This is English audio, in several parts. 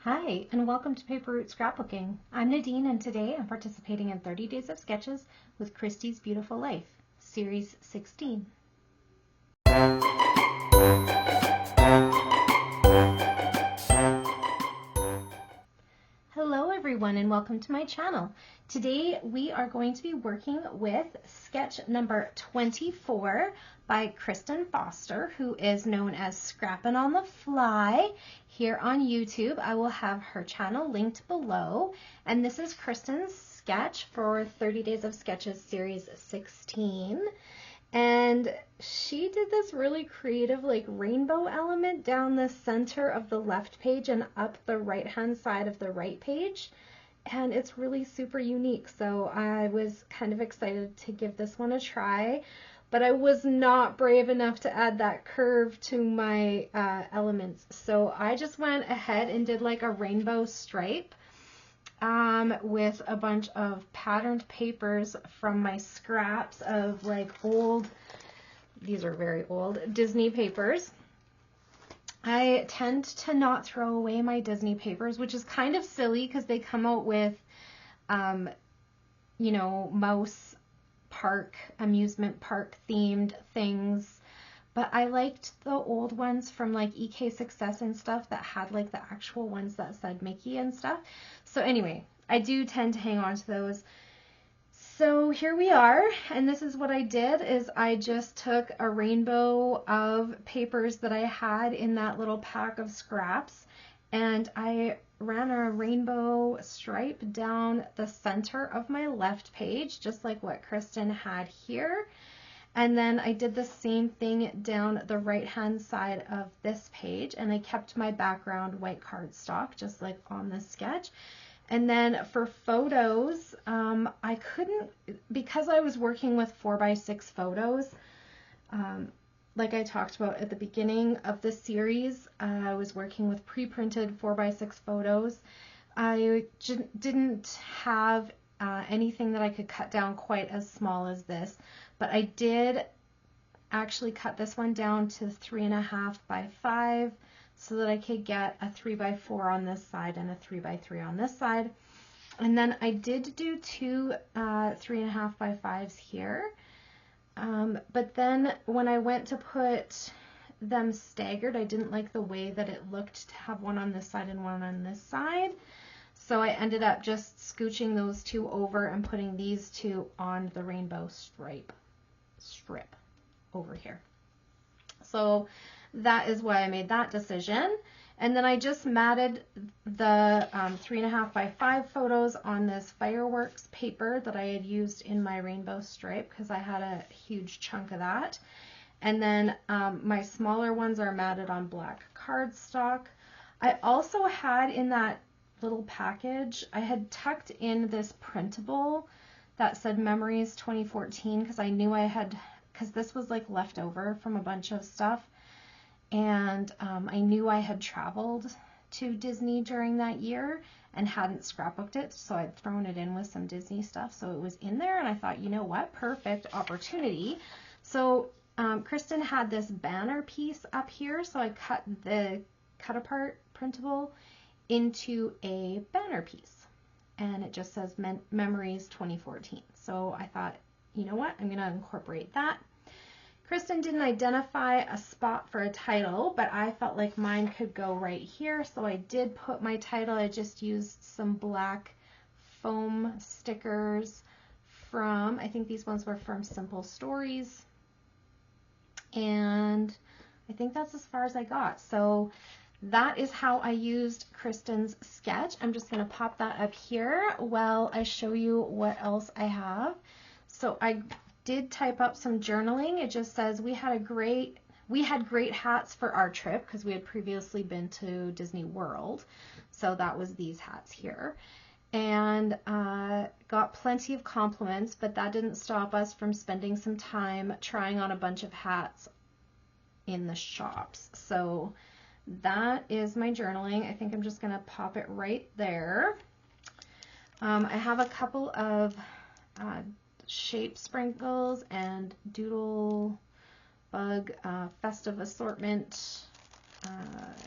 Hi, and welcome to Paper Route Scrapbooking. I'm Nadine, and today I'm participating in 30 Days of Sketches with Christy's Beautiful Life, Series 16. Hello everyone, and welcome to my channel. Today we are going to be working with sketch number 24 by Kristen Foster, who is known as Scrappin' on the Fly here on YouTube. I will have her channel linked below, and this is Kristen's sketch for 30 Days of Sketches Series 16. And she did this really creative rainbow element down the center of the left page and up the right hand side of the right page, and it's really super unique. So I was kind of excited to give this one a try, but I was not brave enough to add that curve to my elements. So I just went ahead and did like a rainbow stripe with a bunch of patterned papers from my scraps of these are very old Disney papers. I tend to not throw away my Disney papers, which is kind of silly because they come out with, mouse park, amusement park themed things. But I liked the old ones from like EK Success and stuff that had like the actual ones that said Mickey and stuff. So anyway, I do tend to hang on to those. So here we are, and this is what I did is I just took a rainbow of papers that I had in that little pack of scraps, and I ran a rainbow stripe down the center of my left page, just like what Kristen had here. And then I did the same thing down the right hand side of this page, and I kept my background white cardstock just like on this sketch. And then for photos, I couldn't, because I was working with 4x6 photos, like I talked about at the beginning of the series, I was working with pre-printed 4x6 photos. I didn't have anything that I could cut down quite as small as this, but I did actually cut this one down to 3.5 by 5 so that I could get a 3x4 on this side and a 3x3 on this side. And then I did do two 3.5 by 5s here, but then when I went to put them staggered, I didn't like the way that it looked to have one on this side and one on this side. So I ended up just scooching those two over and putting these two on the rainbow strip over here. So that is why I made that decision. And then I just matted the 3.5 by 5 photos on this fireworks paper that I had used in my rainbow stripe because I had a huge chunk of that. And then my smaller ones are matted on black cardstock. I also had in that little package, I had tucked in this printable that said Memories 2014 because I knew because this was like left over from a bunch of stuff, and I knew I had traveled to Disney during that year and hadn't scrapbooked it, so I'd thrown it in with some Disney stuff, so it was in there, and I thought, you know what, perfect opportunity. So Kristen had this banner piece up here, so I cut the cut apart printable into a banner piece, and it just says Memories 2014. So I thought, you know what, I'm going to incorporate that. Kristen didn't identify a spot for a title, but I felt like mine could go right here, so I did put my title. I just used some black foam stickers from, I think these ones were from Simple Stories, and I think that's as far as I got. So that is how I used Kristen's sketch. I'm just going to pop that up here while I show you what else I have. So I did type up some journaling. It just says we had great hats for our trip because we had previously been to Disney World. So that was these hats here. And got plenty of compliments, but that didn't stop us from spending some time trying on a bunch of hats in the shops. So that is my journaling. I think I'm just going to pop it right there. I have a couple of shape sprinkles and doodle bug festive assortment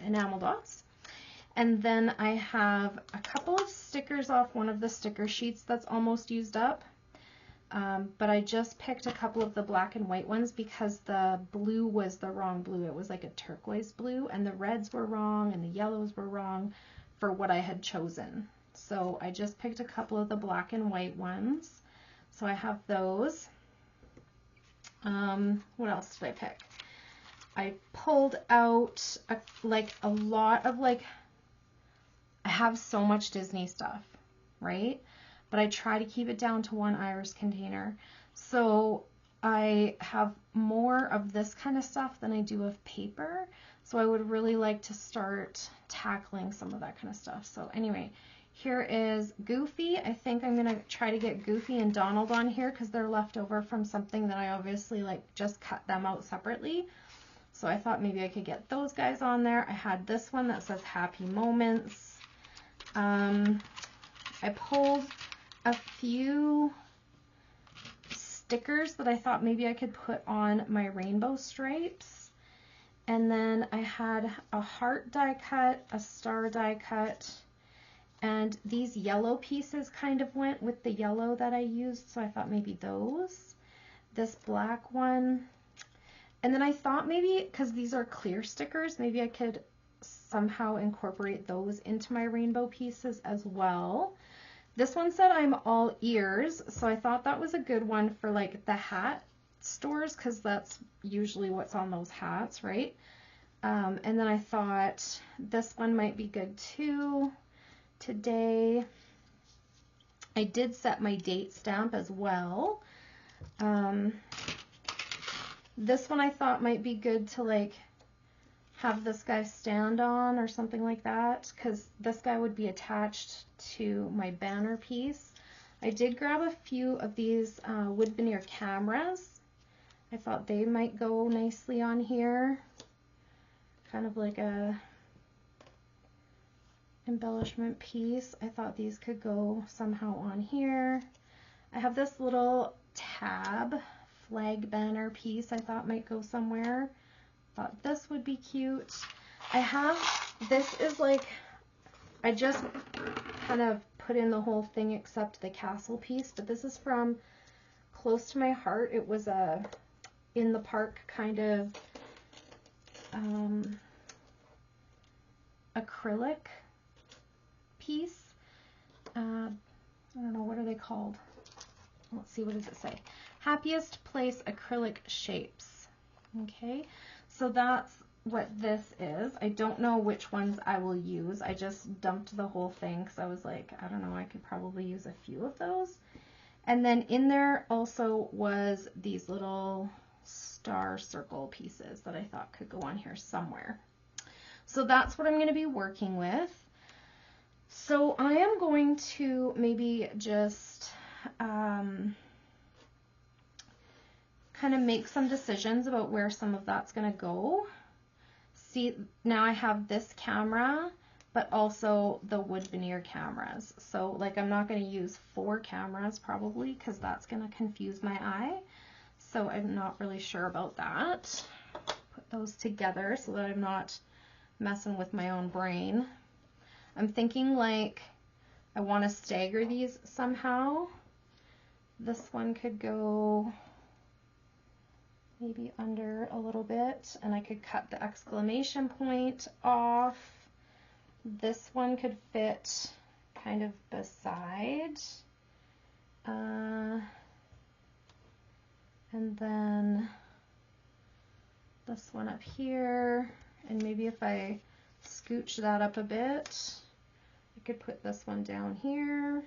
enamel dots. And then I have a couple of stickers off one of the sticker sheets that's almost used up. But I just picked a couple of the black and white ones because the blue was the wrong blue. It was like a turquoise blue, and the reds were wrong and the yellows were wrong for what I had chosen. So I just picked a couple of the black and white ones. So I have those. What else did I pick? I pulled out a lot of I have so much Disney stuff, right? But I try to keep it down to one iris container. So I have more of this kind of stuff than I do of paper. So I would really like to start tackling some of that kind of stuff. So anyway, here is Goofy. I think I'm going to try to get Goofy and Donald on here because they're left over from something that I obviously just cut them out separately. So I thought maybe I could get those guys on there. I had this one that says Happy Moments. I pulled a few stickers that I thought maybe I could put on my rainbow stripes. And then I had a heart die cut, a star die cut, and these yellow pieces kind of went with the yellow that I used, so I thought maybe those. This black one. And then I thought maybe, because these are clear stickers, maybe I could somehow incorporate those into my rainbow pieces as well. This one said I'm all ears, so I thought that was a good one for the hat stores, because that's usually what's on those hats, right? And then I thought this one might be good too. Today, I did set my date stamp as well. This one I thought might be good to have this guy stand on or something like that, because this guy would be attached to my banner piece. I did grab a few of these wood veneer cameras. I thought they might go nicely on here. Kind of like a embellishment piece. I thought these could go somehow on here. I have this little tab flag banner piece I thought might go somewhere. Thought this would be cute. I have, this is I just kind of put in the whole thing except the castle piece, but this is from Close to My Heart. It was a in the park kind of acrylic piece. I don't know, what are they called? Let's see, what does it say? Happiest Place Acrylic Shapes. Okay, so that's what this is. I don't know which ones I will use. I just dumped the whole thing because I was like, I don't know, I could probably use a few of those. And then in there also was these little star circle pieces that I thought could go on here somewhere. So that's what I'm going to be working with. So I am going to maybe just kind of make some decisions about where some of that's going to go. See, now I have this camera, but also the wood veneer cameras. So I'm not going to use 4 cameras probably, because that's going to confuse my eye. So I'm not really sure about that. Put those together so that I'm not messing with my own brain. I'm thinking I want to stagger these somehow. This one could go maybe under a little bit, and I could cut the exclamation point off. This one could fit kind of beside. And then this one up here, and maybe if I scooch that up a bit, I could put this one down here.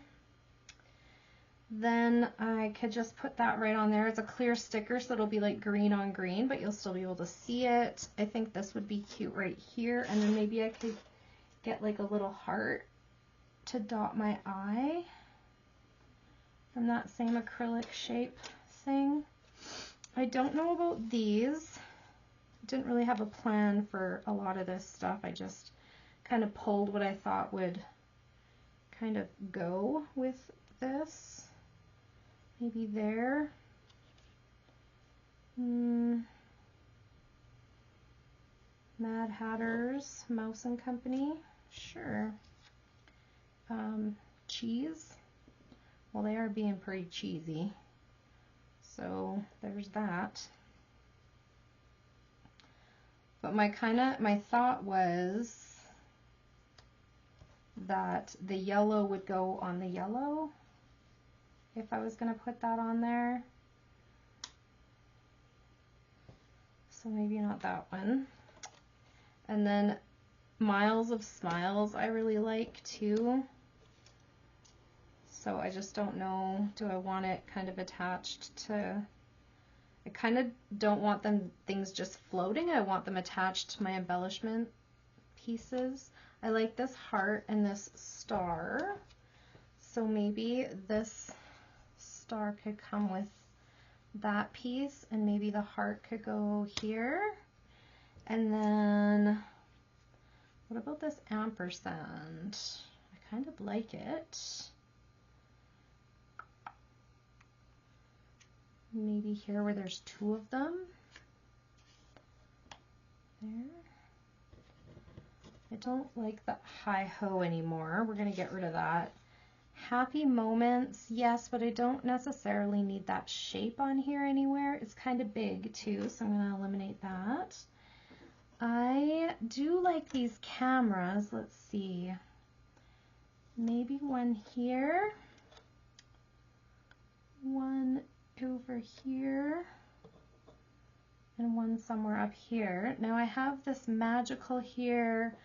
Then I could just put that right on there. It's a clear sticker, so it'll be green on green, but you'll still be able to see it. I think this would be cute right here, and then maybe I could get a little heart to dot my eye from that same acrylic shape thing. I don't know about these. Didn't really have a plan for a lot of this stuff. I just kind of pulled what I thought would kind of go with this. Maybe there. Mad Hatter's Mouse and Company. Sure. Cheese. Well, they are being pretty cheesy. So there's that. But my thought was that the yellow would go on the yellow if I was going to put that on there. So maybe not that one. And then Miles of Smiles I really like too. So I just don't know, do I want it kind of attached to, I kind of don't want things just floating. I want them attached to my embellishment pieces. I like this heart and this star. So maybe this star could come with that piece, and maybe the heart could go here. And then what about this ampersand? I kind of like it. Maybe here where there's two of them. There. I don't like the hi-ho anymore. We're going to get rid of that. Happy moments, yes, but I don't necessarily need that shape on here anywhere. It's kind of big too, so I'm going to eliminate that. I do like these cameras. Let's see. Maybe one here. One over here. And one somewhere up here. Now I have this magical here.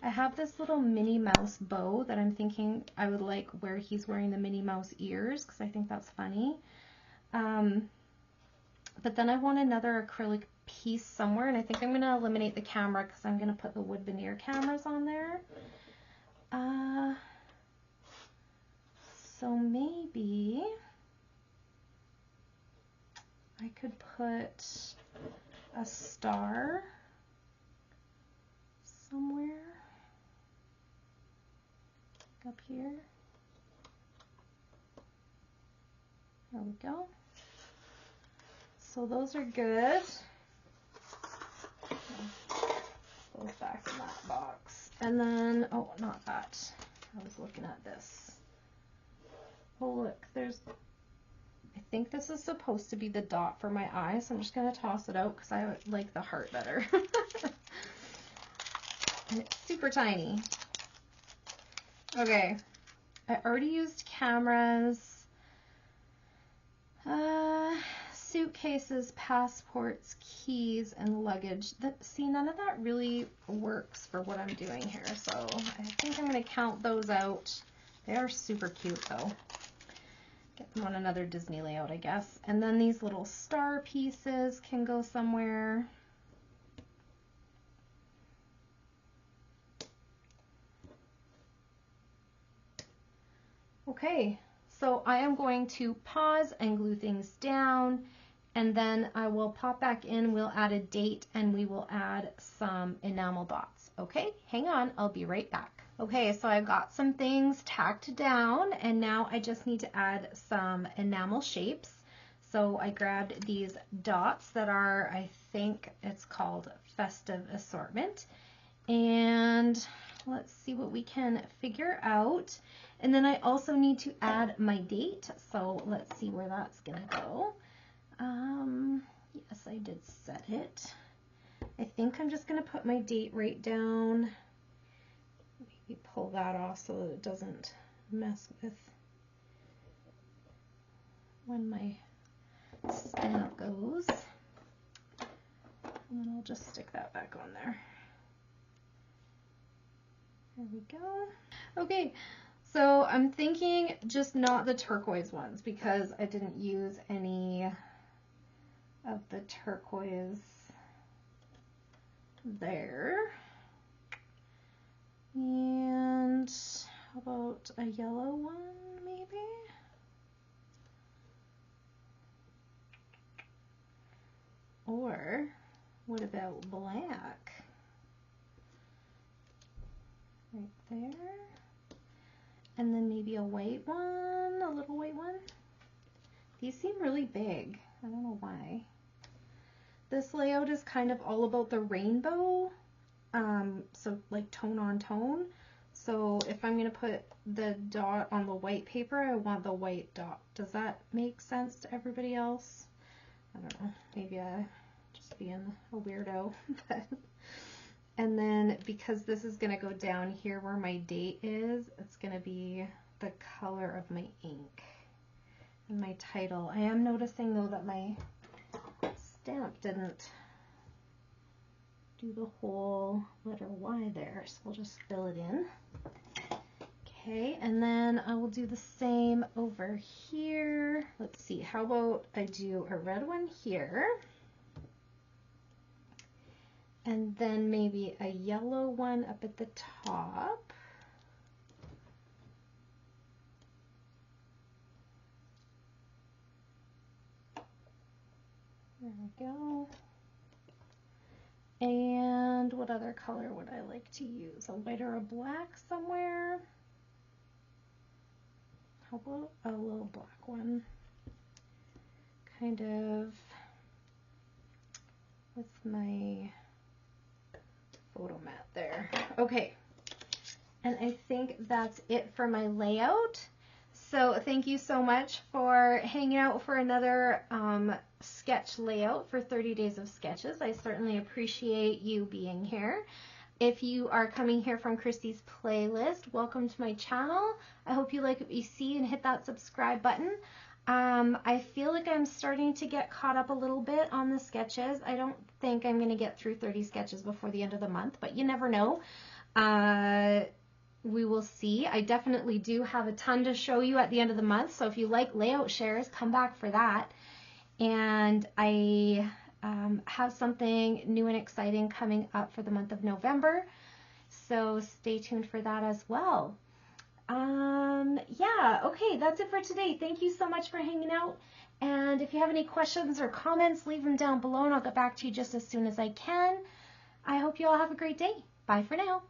I have this little Minnie Mouse bow that I'm thinking I would like where he's wearing the Minnie Mouse ears, because I think that's funny. But then I want another acrylic piece somewhere, and I think I'm going to eliminate the camera because I'm going to put the wood veneer cameras on there. So maybe I could put a star somewhere up here. There we go. So those are good. Those back in that box. And then, oh, not that. I was looking at this. Oh, look, there's, I think this is supposed to be the dot for my eye, so I'm just going to toss it out because I like the heart better. And it's super tiny. Okay, I already used cameras. Suitcases, passports, keys, and luggage. See, none of that really works for what I'm doing here, so I think I'm going to count those out. They are super cute, though. Get them on another Disney layout, I guess. And then these little star pieces can go somewhere. Okay, so I am going to pause and glue things down, and then I will pop back in, we'll add a date, and we will add some enamel dots. Okay, hang on, I'll be right back. Okay, so I've got some things tacked down, and now I just need to add some enamel shapes. So I grabbed these dots that are, I think it's called Festive Assortment, and let's see what we can figure out. And then I also need to add my date, so let's see where that's gonna go. Yes, I did set it. I think I'm just gonna put my date right down. Maybe pull that off so that it doesn't mess with when my stamp goes. And then I'll just stick that back on there. There we go. Okay, so I'm thinking just not the turquoise ones because I didn't use any of the turquoise there. And how about a yellow one maybe? Or what about black? Right there. And then maybe a white one, a little white one. These seem really big. I don't know why. This layout is kind of all about the rainbow, so like tone on tone. So if I'm going to put the dot on the white paper, I want the white dot. Does that make sense to everybody else? I don't know. Maybe I'm just being a weirdo. And then because this is going to go down here where my date is, it's going to be the color of my ink and my title. I am noticing though that my stamp didn't do the whole letter Y there, so we'll just fill it in. Okay, and then I will do the same over here. Let's see, how about I do a red one here, and then maybe a yellow one up at the top. There we go. And what other color would I like to use? A white or a black somewhere? How about a little black one? Kind of with my photo mat there. Okay, and I think that's it for my layout. So thank you so much for hanging out for another sketch layout for 30 Days of Sketches. I certainly appreciate you being here. If you are coming here from Christy's playlist, welcome to my channel. I hope you like what you see and hit that subscribe button. I feel like I'm starting to get caught up a little bit on the sketches. I don't think I'm going to get through 30 sketches before the end of the month, but you never know. We will see. I definitely do have a ton to show you at the end of the month, so if you like layout shares, come back for that. And I have something new and exciting coming up for the month of November, so stay tuned for that as well. Yeah, okay, that's it for today. Thank you so much for hanging out, and if you have any questions or comments, leave them down below and I'll get back to you just as soon as I can. I hope you all have a great day. Bye for now.